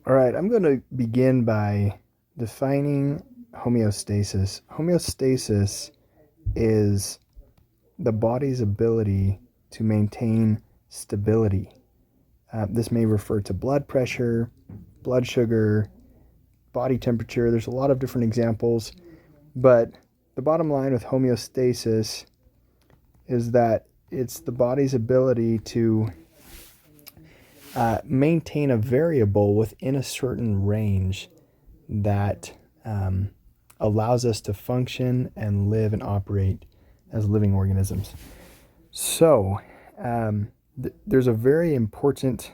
All right, I'm going to begin by defining homeostasis. Homeostasis is the body's ability to maintain stability. This may refer to blood pressure, blood sugar, body temperature. There's a lot of different examples, but the bottom line with homeostasis is that it's the body's ability to maintain a variable within a certain range that allows us to function and live and operate as living organisms. So there's a very important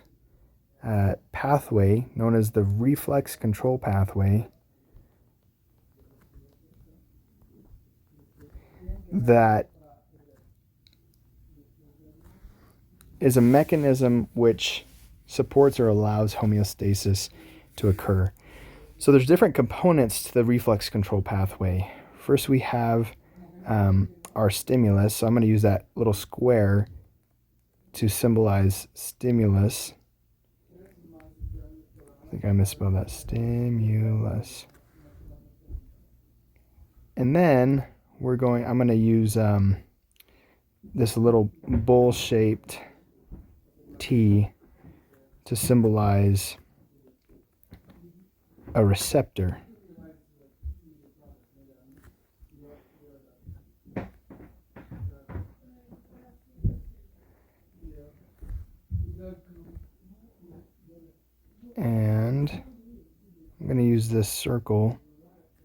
pathway known as the reflex control pathway that is a mechanism which supports or allows homeostasis to occur. So there's different components to the reflex control pathway. First, we have our stimulus. So I'm going to use that little square to symbolize stimulus. I think I misspelled that. Stimulus. And then I'm going to use this little bowl-shaped T to symbolize a receptor. And I'm going to use this circle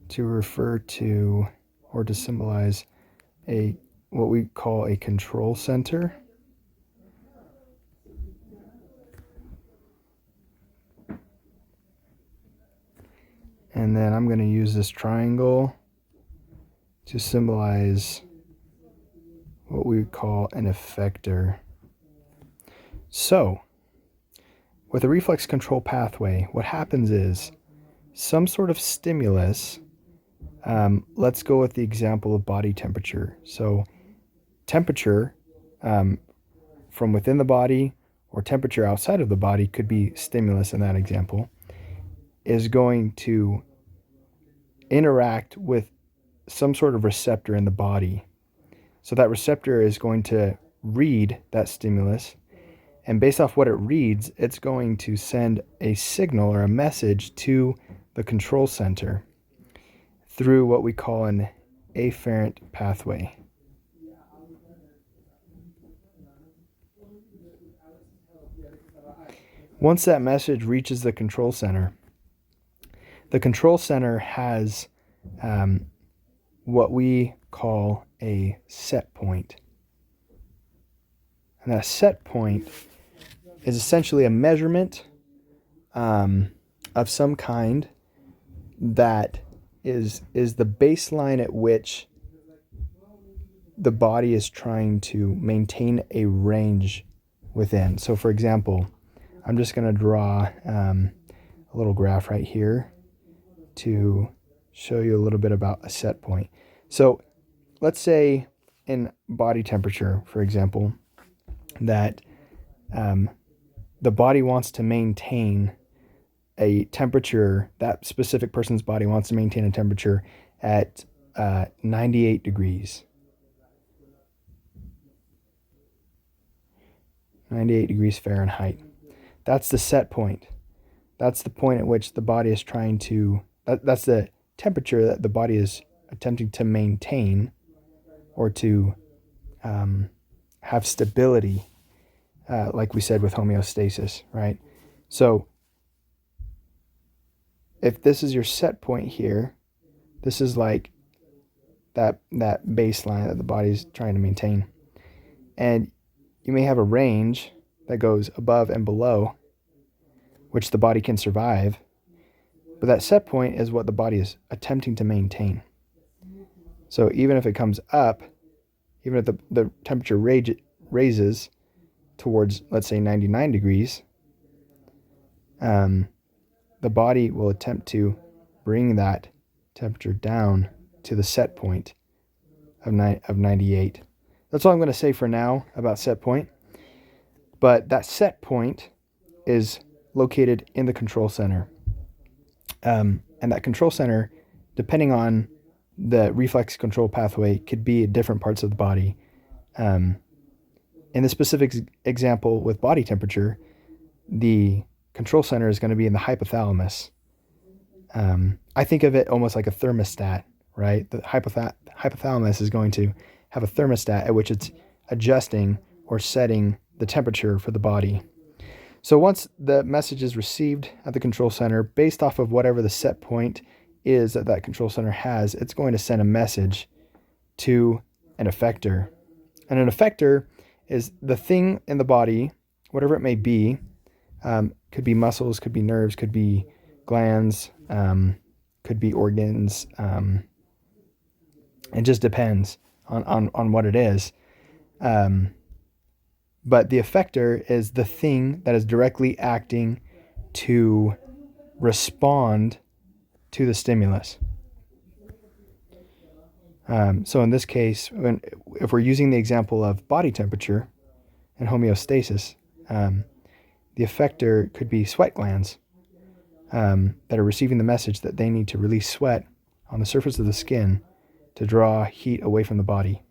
to refer to or to symbolize what we call a control center. And then I'm going to use this triangle to symbolize what we would call an effector. So, with a reflex control pathway, what happens is some sort of stimulus, let's go with the example of body temperature. So, temperature from within the body or temperature outside of the body could be stimulus in that example, is going to interact with some sort of receptor in the body. So that receptor is going to read that stimulus, and based off what it reads, it's going to send a signal or a message to the control center through what we call an afferent pathway. Once that message reaches the control center has what we call a set point. And that set point is essentially a measurement of some kind that is the baseline at which the body is trying to maintain a range within. So for example, I'm just going to draw a little graph right here to show you a little bit about a set point. So let's say in body temperature, for example, that the body wants to maintain a temperature, that specific person's body wants to maintain a temperature at 98 degrees. 98 degrees Fahrenheit. That's the set point. That's the point at which the body is trying to, that's the temperature that the body is attempting to maintain or to have stability, like we said with homeostasis, right? So if this is your set point here, this is like that baseline that the body's trying to maintain. And you may have a range that goes above and below, which the body can survive. But that set point is what the body is attempting to maintain. So even if it comes up, even if the temperature raises towards, let's say, 99 degrees, the body will attempt to bring that temperature down to the set point of 98. That's all I'm going to say for now about set point. But that set point is located in the control center. And that control center, depending on the reflex control pathway, could be at different parts of the body. In the specific example with body temperature, the control center is going to be in the hypothalamus. I think of it almost like a thermostat, right? The hypothalamus is going to have a thermostat at which it's adjusting or setting the temperature for the body. So once the message is received at the control center, based off of whatever the set point is that that control center has, it's going to send a message to an effector. And an effector is the thing in the body, whatever it may be, could be muscles, could be nerves, could be glands, could be organs. It just depends on what it is. But the effector is the thing that is directly acting to respond to the stimulus. So in this case, if we're using the example of body temperature and homeostasis, the effector could be sweat glands that are receiving the message that they need to release sweat on the surface of the skin to draw heat away from the body.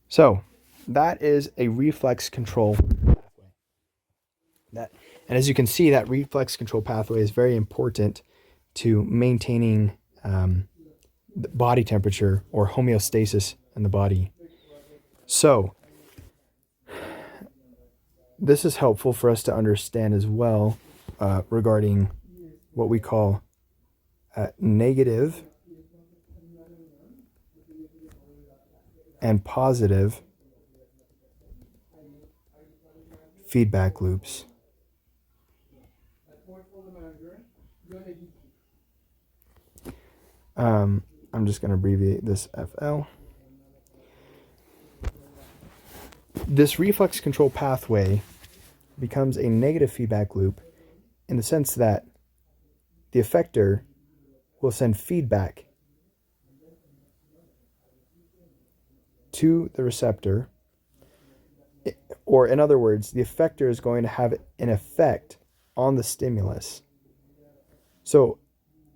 So that is a reflex control pathway. And as you can see, that reflex control pathway is very important to maintaining the body temperature or homeostasis in the body. So this is helpful for us to understand as well regarding what we call negative and positive feedback loops. I'm just going to abbreviate this FL. This reflex control pathway becomes a negative feedback loop in the sense that the effector will send feedback to the receptor, or in other words, the effector is going to have an effect on the stimulus. So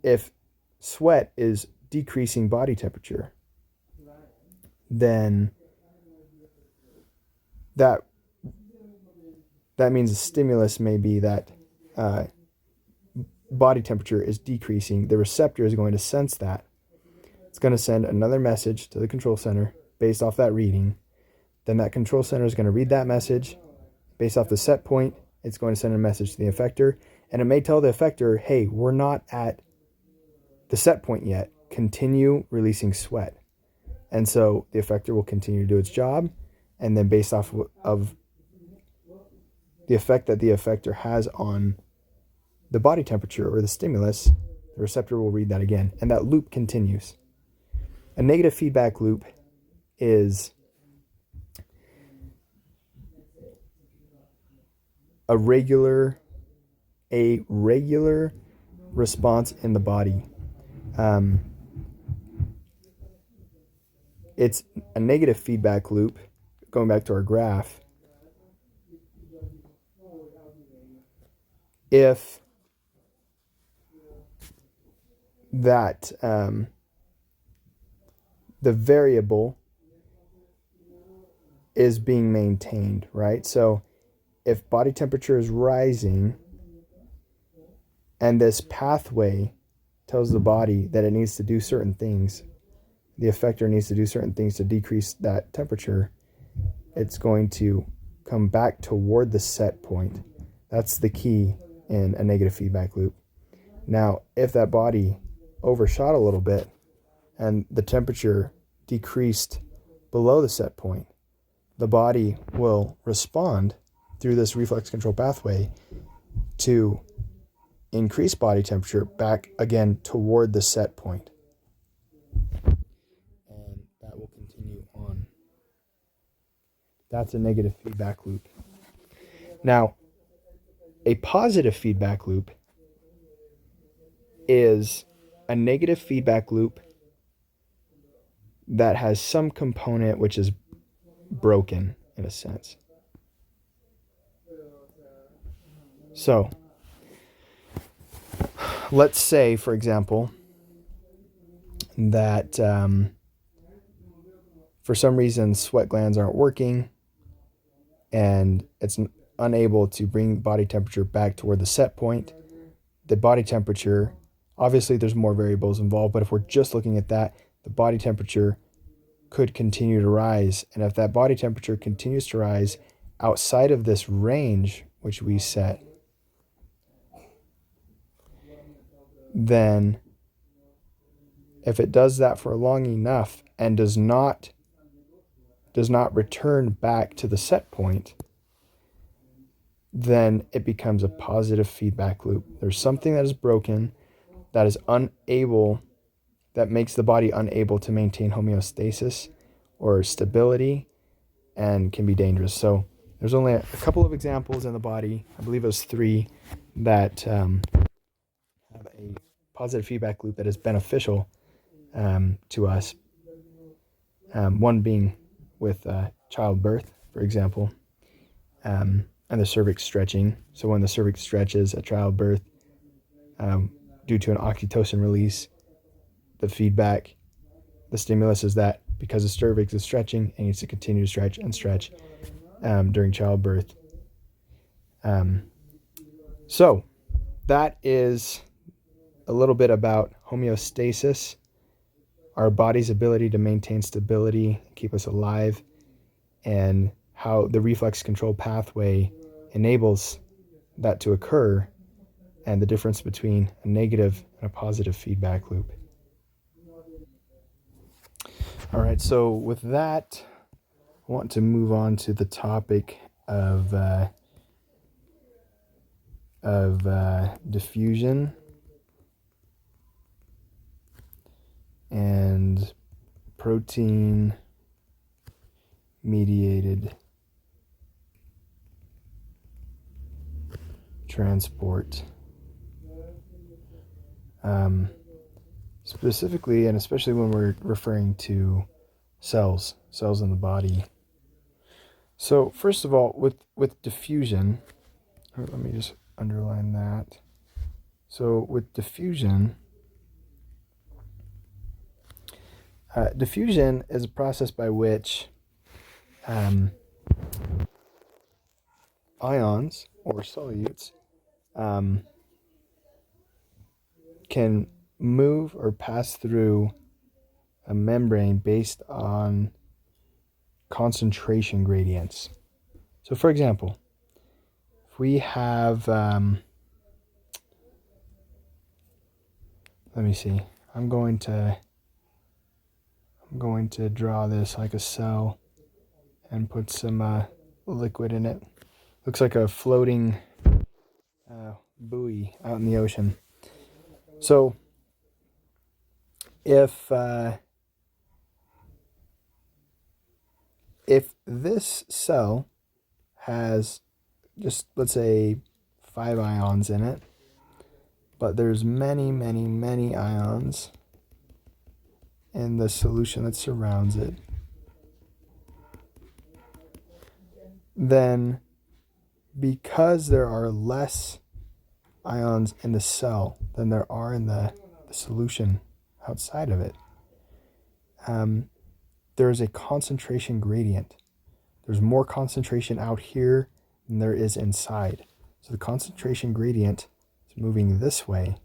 if sweat is decreasing body temperature, then that means the stimulus may be that body temperature is decreasing. The receptor is going to sense that. It's going to send another message to the control center based off that reading. Then that control center is going to read that message. Based off the set point, it's going to send a message to the effector. And it may tell the effector, hey, we're not at the set point yet. Continue releasing sweat. And so the effector will continue to do its job. And then based off of the effect that the effector has on the body temperature or the stimulus, the receptor will read that again. And that loop continues. A negative feedback loop is a regular response in the body. It's a negative feedback loop, going back to our graph, if that the variable is being maintained, right? So if body temperature is rising and this pathway tells the body that it needs to do certain things, the effector needs to do certain things to decrease that temperature, it's going to come back toward the set point. That's the key in a negative feedback loop. Now, if that body overshot a little bit and the temperature decreased below the set point, the body will respond through this reflex control pathway to increase body temperature back again toward the set point. And that will continue on. That's a negative feedback loop. Now, a positive feedback loop is a negative feedback loop that has some component which is broken in a sense. So let's say, for example, that for some reason sweat glands aren't working and it's unable to bring body temperature back toward the set point. The body temperature, obviously there's more variables involved, but if we're just looking at that, the body temperature could continue to rise. And if that body temperature continues to rise outside of this range, which we set, then if it does that for long enough and does not return back to the set point, then it becomes a positive feedback loop. There's something that is broken, that is unable, that makes the body unable to maintain homeostasis or stability and can be dangerous. So there's only a couple of examples in the body, I believe it was 3, that have a positive feedback loop that is beneficial to us. One being with childbirth, for example, and the cervix stretching. So when the cervix stretches at childbirth, due to an oxytocin release, the feedback, the stimulus is that because the cervix is stretching, it needs to continue to stretch and stretch during childbirth. So that is a little bit about homeostasis, our body's ability to maintain stability, keep us alive, and how the reflex control pathway enables that to occur, and the difference between a negative and a positive feedback loop. All right, so with that, I want to move on to the topic of diffusion and protein-mediated transport. Specifically, and especially when we're referring to cells in the body. So first of all, with diffusion, let me just underline that. So with diffusion, diffusion is a process by which ions or solutes can move or pass through a membrane based on concentration gradients. So for example, if we have, let me see, I'm going to draw this like a cell and put some liquid in it. Looks like a floating buoy out in the ocean. So if this cell has just, let's say, 5 ions in it, but there's many ions in the solution that surrounds it, then because there are less ions in the cell than there are in the solution outside of it, there is a concentration gradient. There's more concentration out here than there is inside. So the concentration gradient is moving this way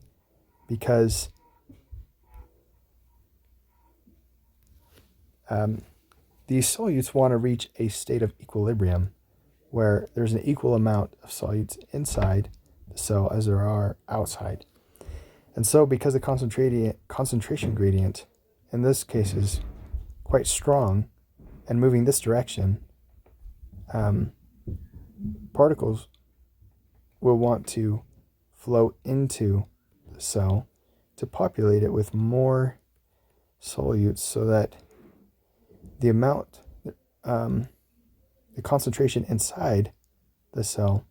because these solutes want to reach a state of equilibrium where there's an equal amount of solutes inside the cell as there are outside. And so because the concentration gradient in this case is quite strong and moving this direction, particles will want to flow into the cell to populate it with more solutes so that the amount, the concentration inside the cell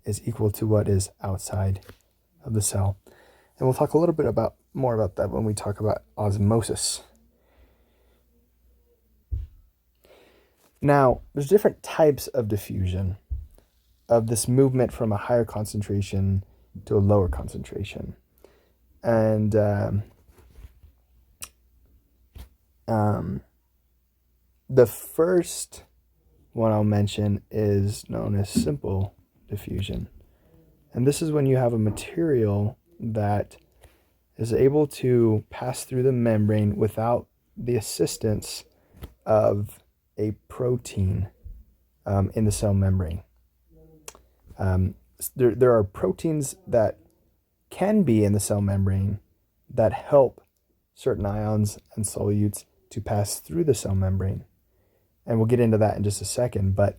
is equal to what is outside of the cell. And we'll talk a little bit more about that when we talk about osmosis. Now, there's different types of diffusion. of this movement from a higher concentration to a lower concentration. And the first one I'll mention is known as simple diffusion. And this is when you have a material that is able to pass through the membrane without the assistance of a protein in the cell membrane. There are proteins that can be in the cell membrane that help certain ions and solutes to pass through the cell membrane. And we'll get into that in just a second, but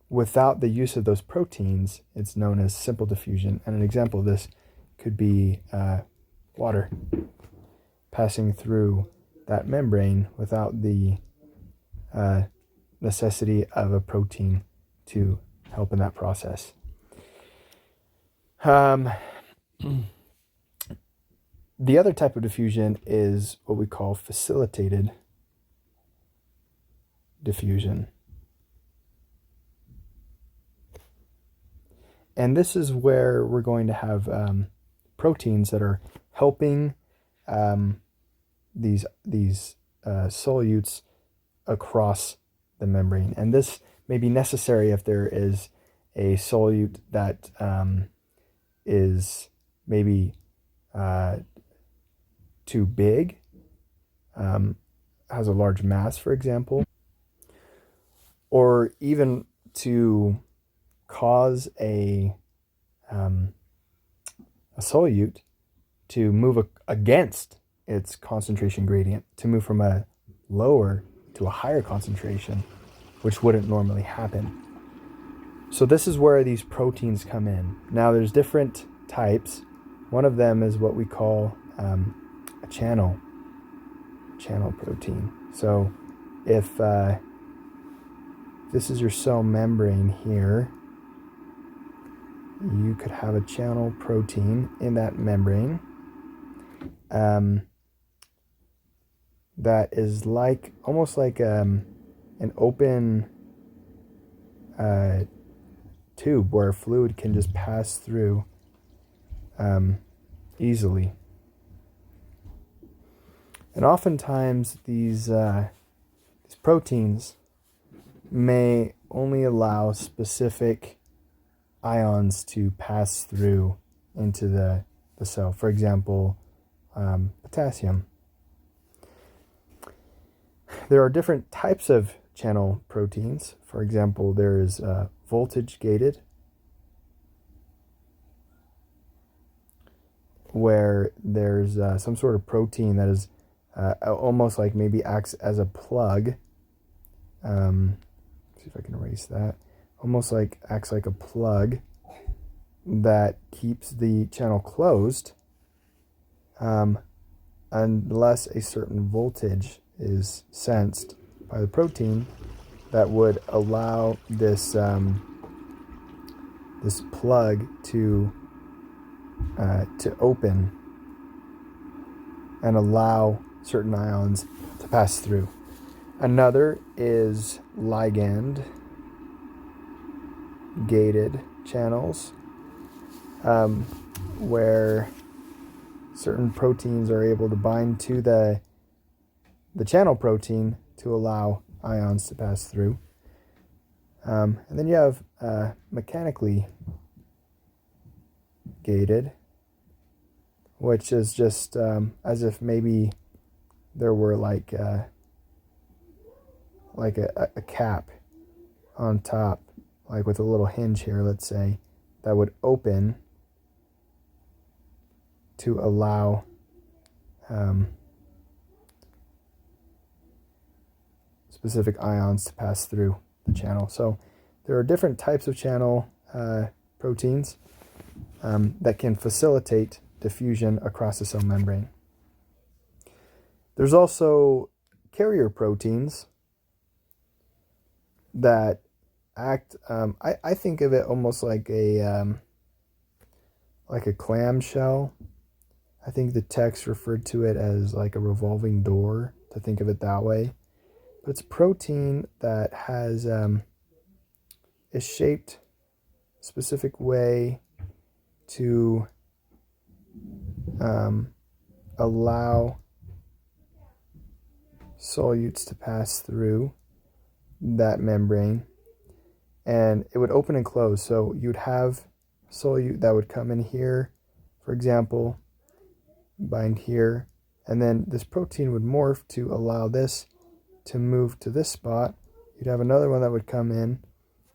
without the use of those proteins, it's known as simple diffusion. And an example of this could be water passing through that membrane without the necessity of a protein to help in that process. The other type of diffusion is what we call facilitated diffusion. And this is where we're going to have proteins that are helping these solutes across the membrane. And this may be necessary if there is a solute that is maybe too big, has a large mass, for example, or even to cause a solute to move against its concentration gradient, to move from a lower to a higher concentration, which wouldn't normally happen. So this is where these proteins come in. Now there's different types. One of them is what we call a channel protein. So if this is your cell membrane here, you could have a channel protein in that membrane that is almost like an open tube where fluid can just pass through easily. And oftentimes these proteins may only allow specific ions to pass through into the cell. For example, potassium. There are different types of channel proteins. For example, there is voltage gated, where there's some sort of protein that is almost like maybe acts as a plug. See if I can erase that. Almost like acts like a plug that keeps the channel closed unless a certain voltage is sensed by the protein that would allow this this plug to open and allow certain ions to pass through. Another is ligand gated channels, where certain proteins are able to bind to the channel protein to allow ions to pass through. And then you have mechanically gated, which is just as if maybe there were like a cap on top, like with a little hinge here, let's say, that would open to allow specific ions to pass through the channel. So there are different types of channel proteins that can facilitate diffusion across the cell membrane. There's also carrier proteins that act, I think of it almost like a clamshell. I think the text referred to it as like a revolving door, to think of it that way. But it's protein that has is shaped a specific way to allow solutes to pass through that membrane, and it would open and close. So you'd have solute that would come in here, for example, bind here, and then this protein would morph to allow this to move to this spot. You'd have another one that would come in,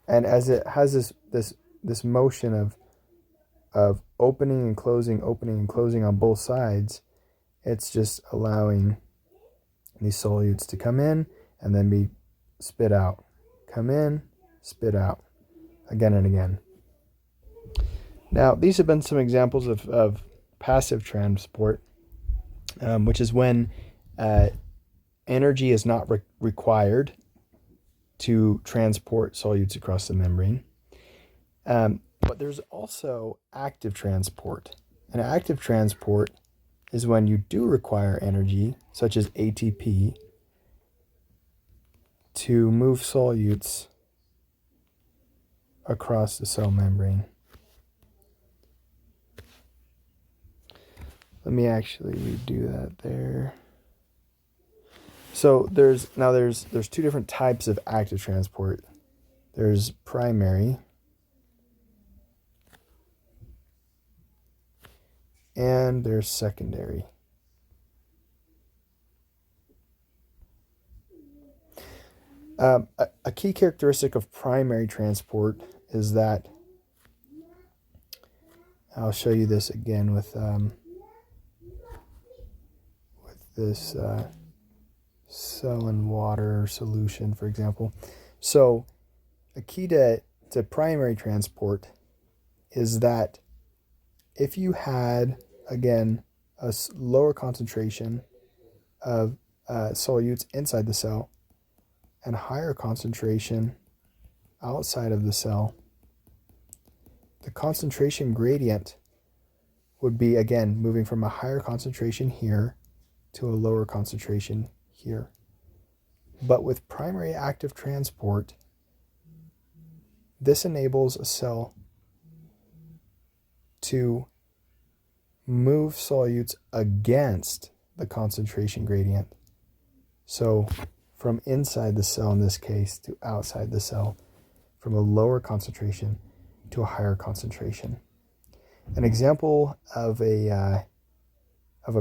and as it has this motion of opening and closing on both sides, it's just allowing these solutes to come in and then be spit out. Come in, spit out, again and again. Now, these have been some examples of passive transport, which is when energy is not required to transport solutes across the membrane. But there's also active transport. And active transport is when you do require energy, such as ATP, to move solutes across the cell membrane. Let me actually redo that there. So there's two different types of active transport. There's primary and there's secondary. A key characteristic of primary transport is that, I'll show you this again with this cell and water solution, for example. So a key to primary transport is that if you had, again, a lower concentration of solutes inside the cell and a higher concentration outside of the cell, the concentration gradient would be, again, moving from a higher concentration here to a lower concentration here. But with primary active transport, this enables a cell to move solutes against the concentration gradient. So from inside the cell, in this case, to outside the cell, from a lower concentration to a higher concentration. An example of a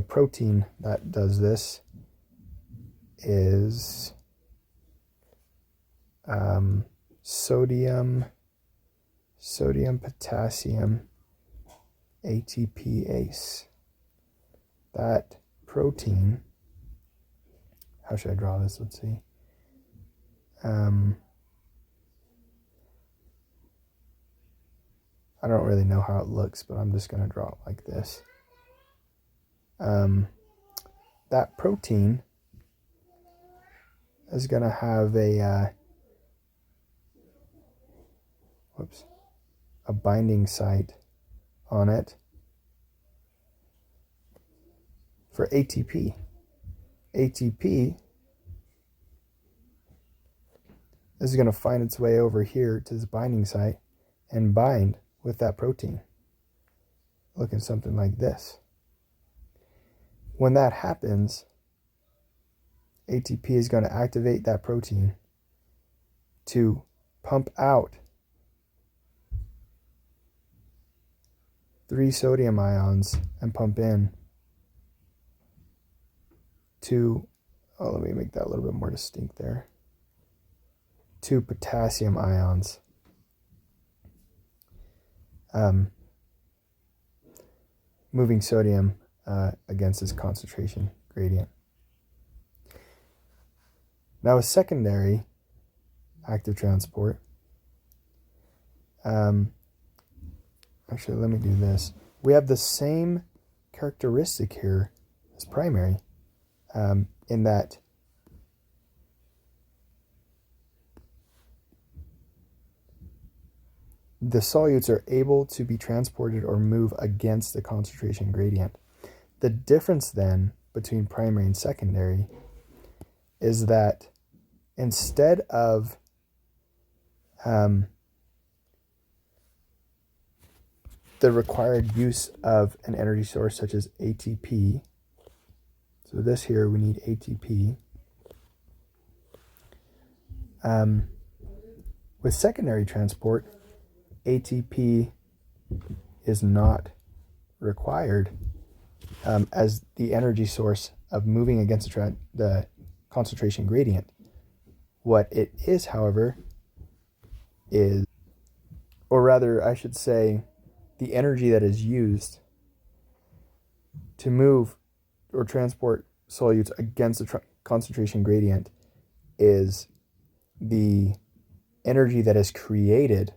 protein that does this is sodium potassium ATPase. That protein, how should I draw this? Let's see. I don't really know how it looks, but I'm just going to draw it like this. That protein is going to have a binding site on it for ATP. ATP is going to find its way over here to this binding site and bind with that protein, looking something like this. When that happens, ATP is going to activate that protein to pump out 3 sodium ions and pump in 2, let me make that a little bit more distinct there, 2 potassium ions. Moving sodium against this concentration gradient. Now, a secondary active transport, actually, let me do this. We have the same characteristic here as primary, in that the solutes are able to be transported or move against the concentration gradient. The difference then between primary and secondary is that instead of the required use of an energy source such as ATP. So this here, we need ATP. With secondary transport, ATP is not required as the energy source of moving against the concentration gradient. What it is, however, is, or rather I should say, the energy that is used to move or transport solutes against the concentration gradient is the energy that is created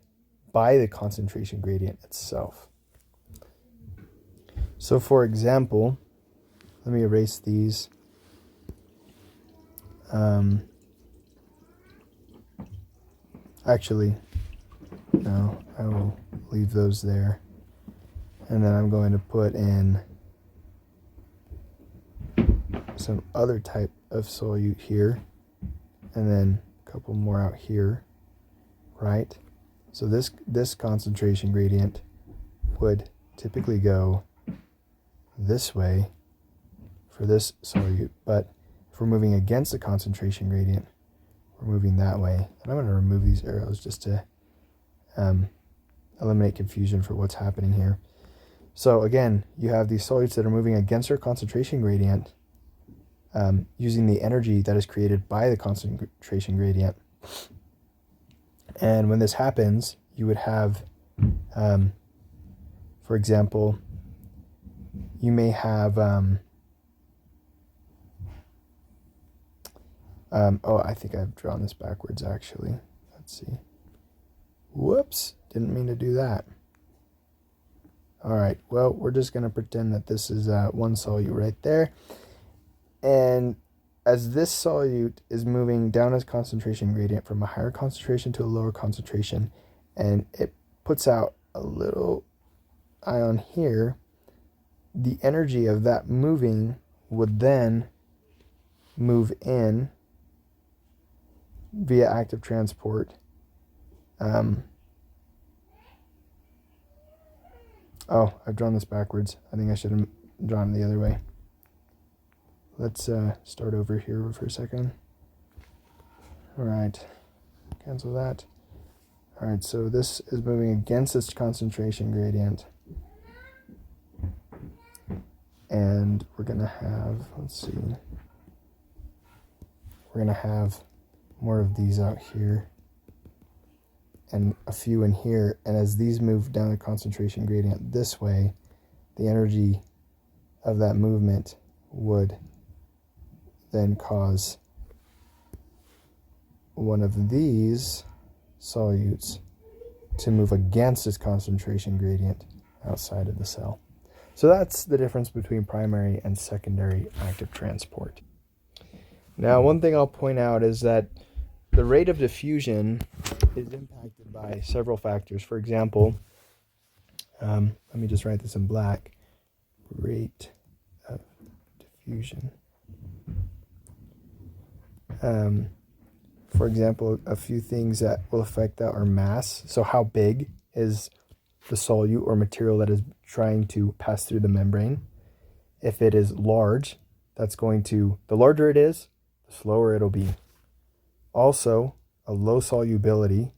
by the concentration gradient itself. So for example, let me erase these. Actually, no, I will leave those there. And then I'm going to put in some other type of solute here, and then a couple more out here, right? So this concentration gradient would typically go this way for this solute, but if we're moving against the concentration gradient, we're moving that way. And I'm going to remove these arrows just to eliminate confusion for what's happening here. So again, you have these solutes that are moving against their concentration gradient, using the energy that is created by the concentration gradient. And when this happens, you would have, for example, you may have, oh, I think I've drawn this backwards actually. Let's see. Whoops, didn't mean to do that. All right, well, we're just going to pretend that this is one solute right there. And as this solute is moving down its concentration gradient from a higher concentration to a lower concentration, and it puts out a little ion here, the energy of that moving would then move in via active transport. Oh, I've drawn this backwards. I think I should have drawn it the other way. Let's start over here for a second. All right, cancel that. All right, so this is moving against its concentration gradient. And we're gonna have, let's see, we're gonna have more of these out here and a few in here. And as these move down the concentration gradient this way, the energy of that movement would then cause one of these solutes to move against its concentration gradient outside of the cell. So that's the difference between primary and secondary active transport. Now, one thing I'll point out is that the rate of diffusion is impacted by several factors. For example, let me just write this in black. Rate of diffusion. For example, a few things that will affect that are mass. So how big is the solute or material that is trying to pass through the membrane? If it is large, that's going to, the larger it is, the slower it'll be. Also, a low solubility,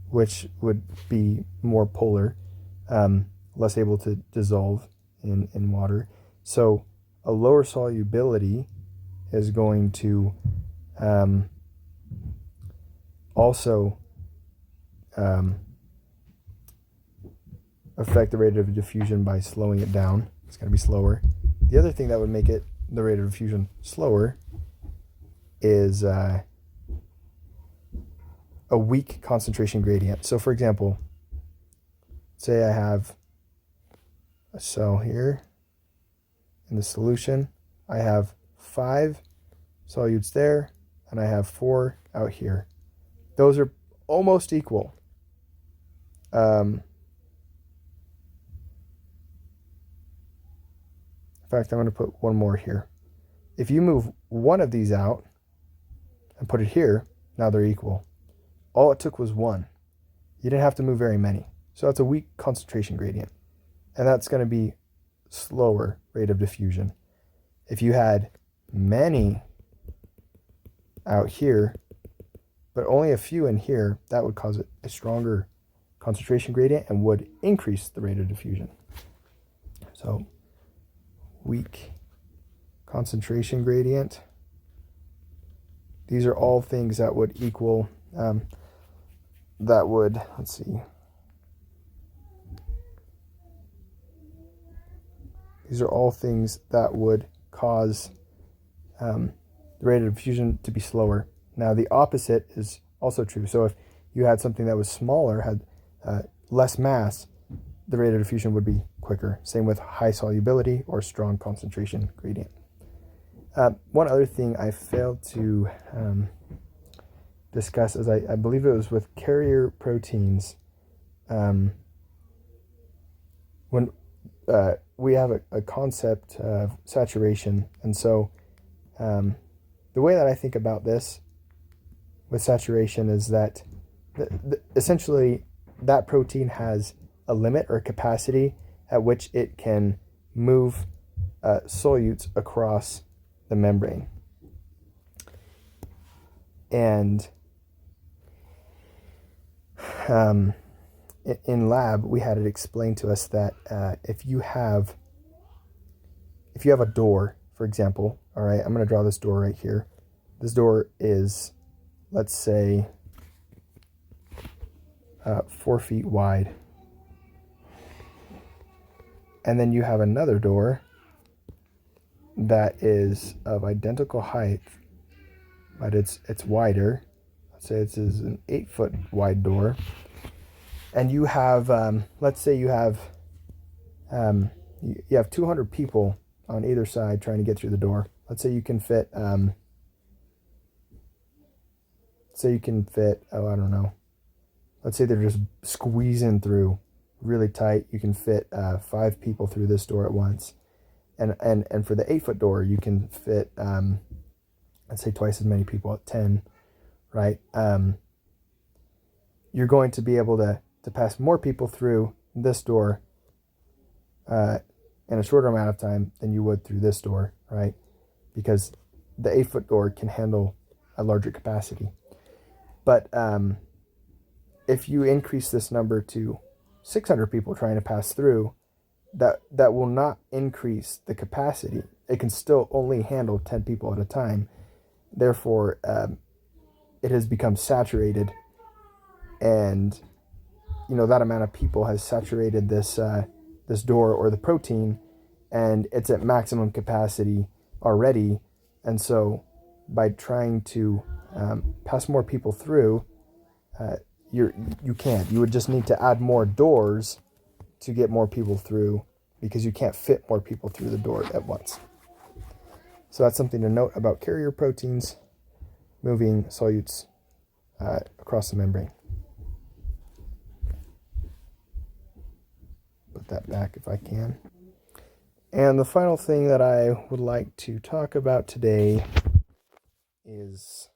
which would be more polar, less able to dissolve in water. So a lower solubility is going to also affect the rate of diffusion by slowing it down. It's going to be slower. The other thing that would make it the rate of diffusion slower is a weak concentration gradient. So for example, say I have a cell here in the solution. I have 5 solutes there, and I have 4 out here. Those are almost equal. In fact, I'm going to put one more here. If you move one of these out and put it here, now they're equal. All it took was one. you didn't have to move very many. So that's a weak concentration gradient. And that's going to be slower rate of diffusion. If you had many out here, but only a few in here, that would cause a stronger concentration gradient and would increase the rate of diffusion. So weak concentration gradient. These are all things that would equal, let's see. These are all things that would cause the rate of diffusion to be slower. Now the opposite is also true. So if you had something that was smaller, had less mass, the rate of diffusion would be quicker. Same with high solubility or strong concentration gradient. One other thing I failed to discuss is I believe it was with carrier proteins. When we have a concept of saturation, and so the way that I think about this with saturation is that essentially that protein has a limit or a capacity at which it can move solutes across the membrane. And in lab, we had it explained to us that if you have a door, for example, all right, I'm going to draw this door right here. This door is, let's say, 4 feet wide. And then you have another door that is of identical height, but it's wider. Let's say this is an 8-foot wide door. And you have, let's say you have 200 people on either side trying to get through the door. Let's say you can fit, oh, I don't know. Let's say they're just squeezing through really tight. You can fit 5 people through this door at once. And for the 8-foot door, you can fit, let's say twice as many people at 10, right? You're going to be able to pass more people through this door in a shorter amount of time than you would through this door, right? Because the 8-foot door can handle a larger capacity. But if you increase this number to 600 people trying to pass through, that will not increase the capacity. It can still only handle 10 people at a time. Therefore, it has become saturated, and that amount of people has saturated this this door or the protein, and it's at maximum capacity already. And so by trying to pass more people through, you can't. You would just need to add more doors to get more people through, because you can't fit more people through the door at once. So that's something to note about carrier proteins moving solutes across the membrane. Put that back if I can. And the final thing that I would like to talk about today is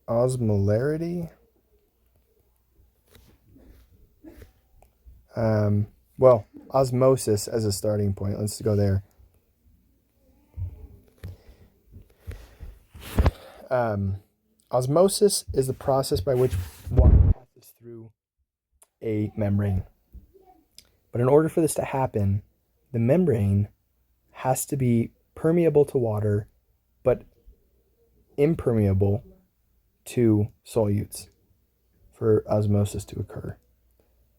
osmolarity. Well, osmosis as a starting point. Let's go there. Osmosis is the process by which water passes through a membrane. But in order for this to happen, the membrane has to be permeable to water, but impermeable to solutes for osmosis to occur,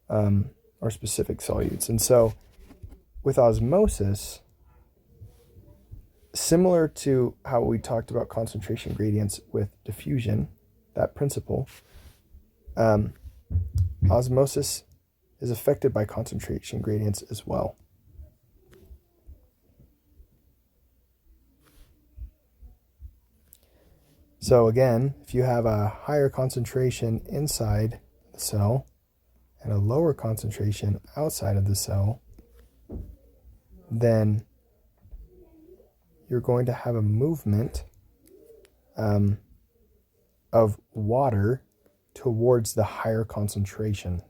or specific solutes. And so with osmosis, similar to how we talked about concentration gradients with diffusion, that principle, osmosis is affected by concentration gradients as well. So again, if you have a higher concentration inside the cell and a lower concentration outside of the cell, then you're going to have a movement of water towards the higher concentration,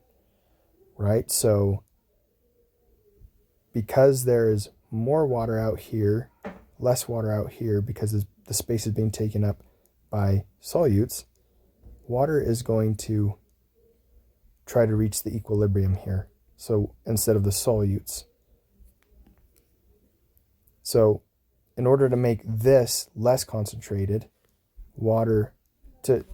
right? So because there is more water out here, less water out here, because the space is being taken up by solutes, water is going to try to reach the equilibrium here. So instead of the solutes. So in order to make this less concentrated, water to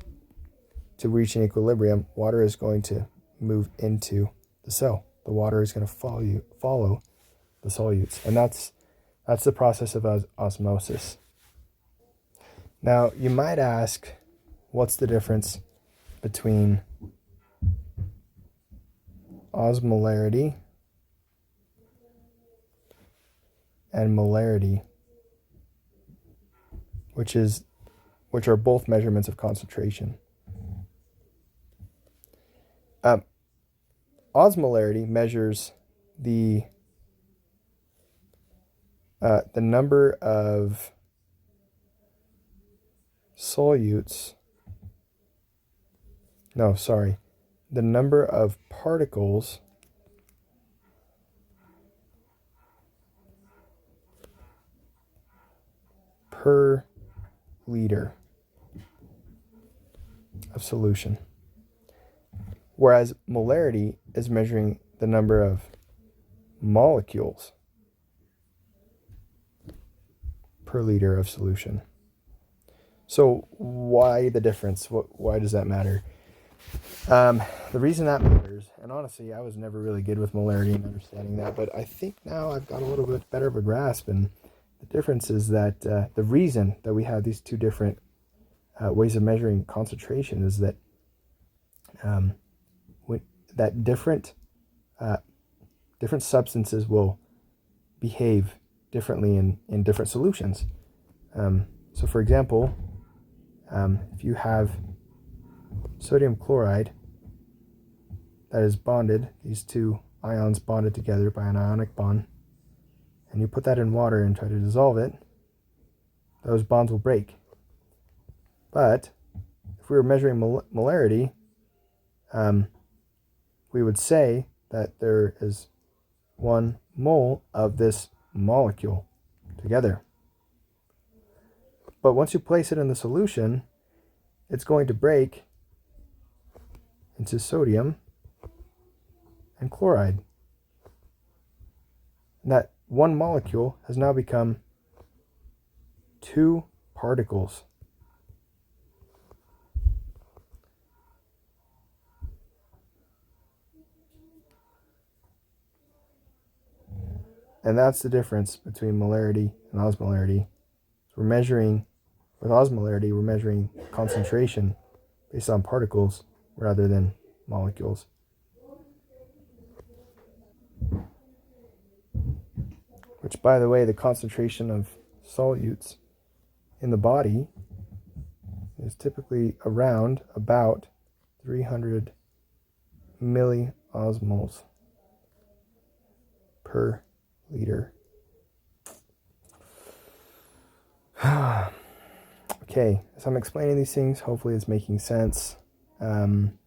reach an equilibrium, water is going to move into the cell. The water is going to follow the solutes. And that's the process of osmosis. Now, you might ask, what's the difference between osmolarity and molarity, which are both measurements of concentration. Osmolarity measures the number of solutes. No, sorry. The number of particles per liter of solution. Whereas molarity is measuring the number of molecules per liter of solution. So why the difference? Why does that matter? The reason that matters, and honestly, I was never really good with molarity and understanding that, but I think now I've got a little bit better of a grasp. And the difference is that the reason that we have these two different ways of measuring concentration is that that different substances will behave differently in different solutions. So for example, if you have sodium chloride that is bonded, these two ions bonded together by an ionic bond, and you put that in water and try to dissolve it, those bonds will break. But if we were measuring molarity, we would say that there is 1 mole of this molecule together. But once you place it in the solution, it's going to break into sodium and chloride. And that 1 molecule has now become 2 particles. And that's the difference between molarity and osmolarity. So with osmolarity, we're measuring concentration based on particles rather than molecules. Which, by the way, the concentration of solutes in the body is typically around about 300 milliosmoles per liter. Okay, as I'm explaining these things, hopefully it's making sense. One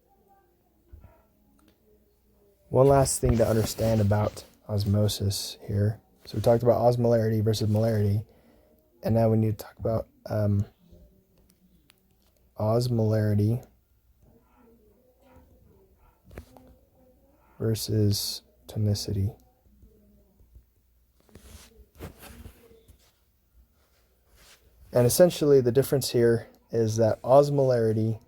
last thing to understand about osmosis here. So we talked about osmolarity versus molarity, and now we need to talk about osmolarity versus tonicity. And essentially the difference here is that osmolarity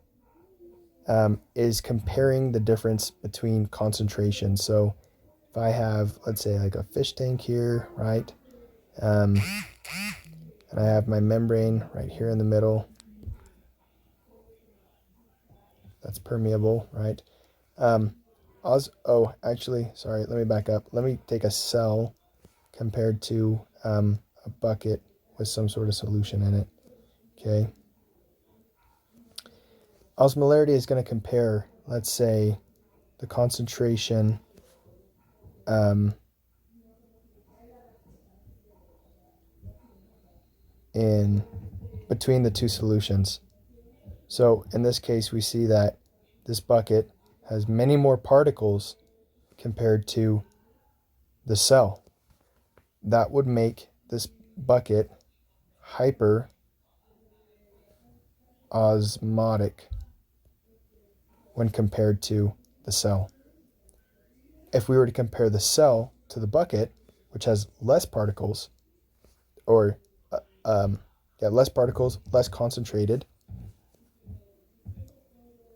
is comparing the difference between concentrations. So if I have, let's say, like a fish tank here, right? And I have my membrane right here in the middle. That's permeable, right? Actually, sorry, let me back up. Let me take a cell compared to a bucket with some sort of solution in it. Okay. Osmolarity is going to compare, let's say, the concentration in between the two solutions. So in this case, we see that this bucket has many more particles compared to the cell. That would make this bucket hyperosmotic when compared to the cell. If we were to compare the cell to the bucket, which has less particles, or less particles, less concentrated,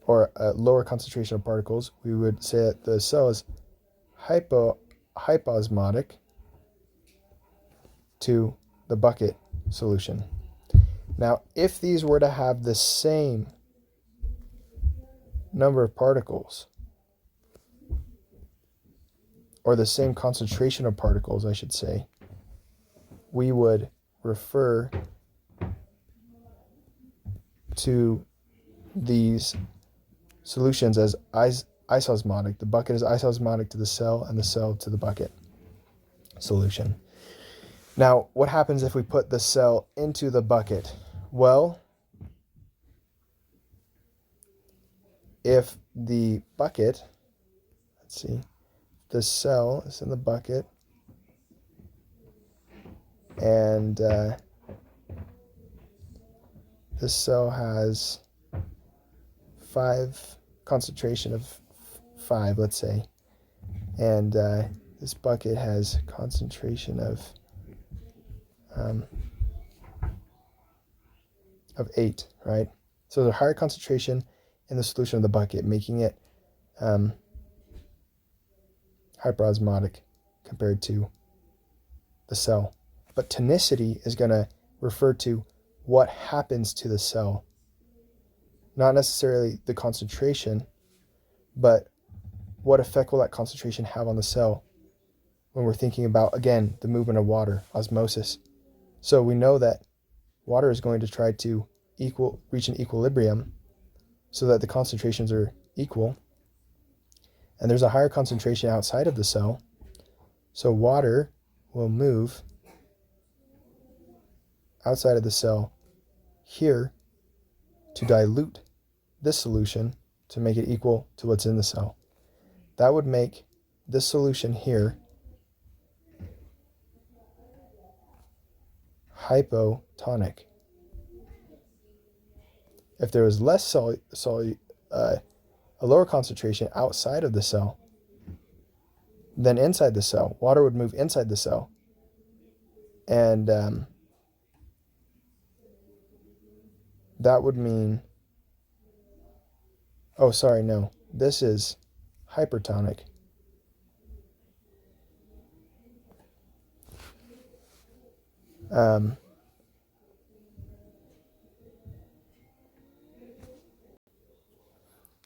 or a lower concentration of particles, we would say that the cell is hyposmotic to the bucket solution. Now, if these were to have the same number of particles, or the same concentration of particles, I should say, we would refer to these solutions as isosmotic. The bucket is isosmotic to the cell, and the cell to the bucket solution. Now, what happens if we put the cell into the bucket? Well, if the bucket, let's see, the cell is in the bucket, and this cell has concentration of 5, let's say, and this bucket has concentration of 8, right? So there's a higher concentration in the solution of the bucket, making it hyperosmotic compared to the cell. But tonicity is going to refer to what happens to the cell. Not necessarily the concentration, but what effect will that concentration have on the cell when we're thinking about, again, the movement of water, osmosis. So we know that water is going to try to reach an equilibrium so that the concentrations are equal. And there's a higher concentration outside of the cell. So water will move outside of the cell here to dilute this solution to make it equal to what's in the cell. That would make this solution here hypotonic. If there was less a lower concentration outside of the cell than inside the cell, water would move inside the cell, and that would mean, oh, sorry, no, this is hypertonic.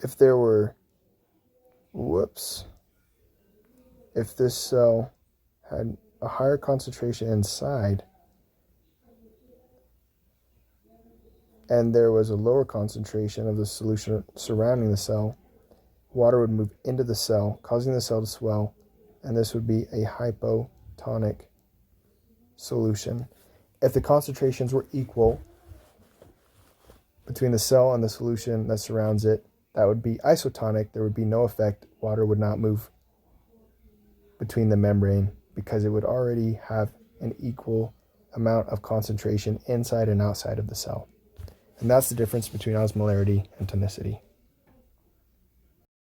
If there were, if this cell had a higher concentration inside and there was a lower concentration of the solution surrounding the cell, water would move into the cell, causing the cell to swell, and this would be a hypotonic solution. If the concentrations were equal between the cell and the solution that surrounds it, that would be isotonic. There would be no effect. Water would not move between the membrane because it would already have an equal amount of concentration inside and outside of the cell. And that's the difference between osmolarity and tonicity.